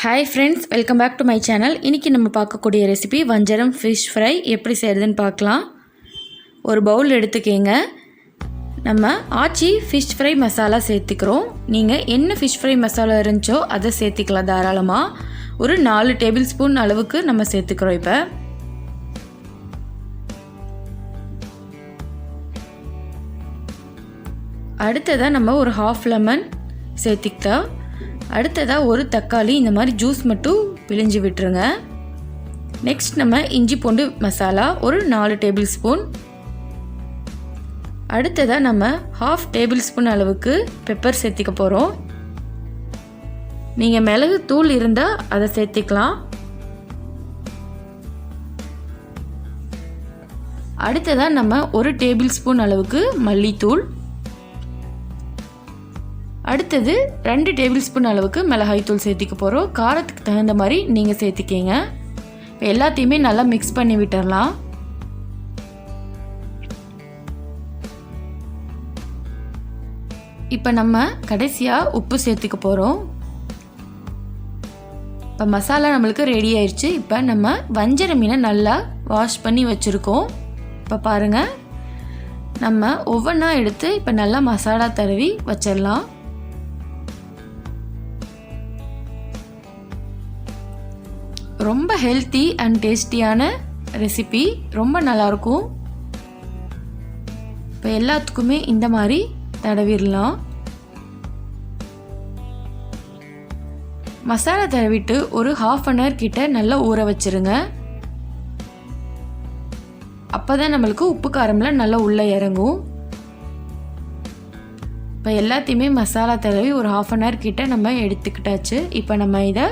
Hi friends, welcome back to my channel. இன்றைக்கி நம்ம பார்க்கக்கூடிய ரெசிபி வஞ்சரம் ஃபிஷ் ஃப்ரை எப்படி செய்கிறதுன்னு பார்க்கலாம். ஒரு பவுல் எடுத்துக்கங்க. நம்ம ஆச்சி ஃபிஷ் ஃப்ரை மசாலா சேர்த்துக்கிறோம். நீங்கள் என்ன ஃபிஷ் ஃப்ரை மசாலா இருந்துச்சோ அதை சேர்த்துக்கலாம் தாராளமாக. ஒரு 4 டேபிள் ஸ்பூன் அளவுக்கு நம்ம சேர்த்துக்கிறோம். இப்போ அடுத்ததாக நம்ம ஒரு ஹாஃப் லெமன் சேர்த்துக்கிட்டோம். அடுத்ததாக ஒரு தக்காளி இந்த மாதிரி ஜூஸ் மட்டும் பிழிஞ்சு விட்டுருங்க. நெக்ஸ்ட் நம்ம இஞ்சி பூண்டு மசாலா ஒரு 4 டேபிள் ஸ்பூன். அடுத்ததாக நம்ம ஹாஃப் டேபிள் ஸ்பூன் அளவுக்கு பெப்பர் சேர்த்திக்க போகிறோம். நீங்கள் மிளகு தூள் இருந்தால் அதை சேர்த்திக்கலாம். அடுத்ததாக நம்ம ஒரு டேபிள் ஸ்பூன் அளவுக்கு மல்லித்தூள். அடுத்தது 2 டேபிள் ஸ்பூன் அளவுக்கு மிளகாய்த்தூள் சேர்த்திக்க போகிறோம். காரத்துக்கு தகுந்த மாதிரி நீங்கள் சேர்த்திக்கிங்க. இப்போ எல்லாத்தையுமே நல்லா மிக்ஸ் பண்ணி விட்டுடலாம். இப்போ நம்ம கடைசியாக உப்பு சேர்த்துக்க போகிறோம். இப்போ மசாலா நம்மளுக்கு ரெடி ஆயிடுச்சு. இப்போ நம்ம வஞ்சர மீனை நல்லா வாஷ் பண்ணி வச்சுருக்கோம். இப்போ பாருங்கள், நம்ம ஒவ்வொன்றா எடுத்து இப்போ நல்லா மசாலா தடவி வச்சிடலாம். ரொம்ப ஹெல்த்தி அண்ட் டேஸ்டியான ரெசிபி, ரொம்ப நல்லாயிருக்கும். இப்போ எல்லாத்துக்குமே இந்த மாதிரி தடவிடலாம். மசாலா தடவிட்டு ஒரு ½ அன் ஹவர் கிட்ட நல்லா ஊற வச்சிருங்க. அப்போ தான் நம்மளுக்கு உப்பு காரம்லாம் நல்லா உள்ளே இறங்கும். இப்போ எல்லாத்தையுமே மசாலா தடவி ஒரு ½ அன் ஹவர் கிட்ட நம்ம எடுத்துக்கிட்டாச்சு. இப்போ நம்ம இதை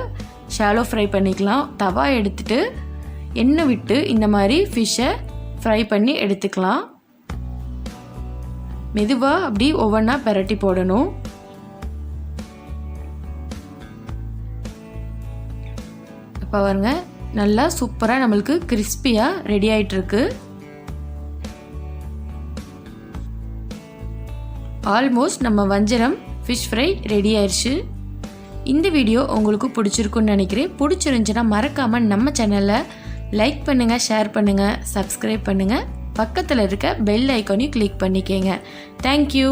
ஷாலோ ஃப்ரை பண்ணிக்கலாம். தவா எடுத்துட்டு எண்ணெய் விட்டு இந்த மாதிரி ஃபிஷ்ஷை ஃப்ரை பண்ணி எடுத்துக்கலாம். மெதுவாக அப்படி ஒவ்வொன்றா பிரட்டி போடணும். இப்போ பாருங்க, நல்லா சூப்பராக நம்மளுக்கு கிறிஸ்பியாக ரெடி ஆகிட்டுருக்கு. ஆல்மோஸ்ட் நம்ம வஞ்சரம் ஃபிஷ் ஃப்ரை ரெடி ஆயிடுச்சு. இந்த வீடியோ உங்களுக்கு பிடிச்சிருக்குன்னு நினைக்கிறேன். பிடிச்சிருந்துச்சுன்னா மறக்காமல் நம்ம சேனலை லைக் பண்ணுங்கள், ஷேர் பண்ணுங்கள், சப்ஸ்கிரைப் பண்ணுங்கள். பக்கத்தில் இருக்க பெல் ஐக்கானையும் கிளிக் பண்ணிக்கோங்க. தேங்க்யூ.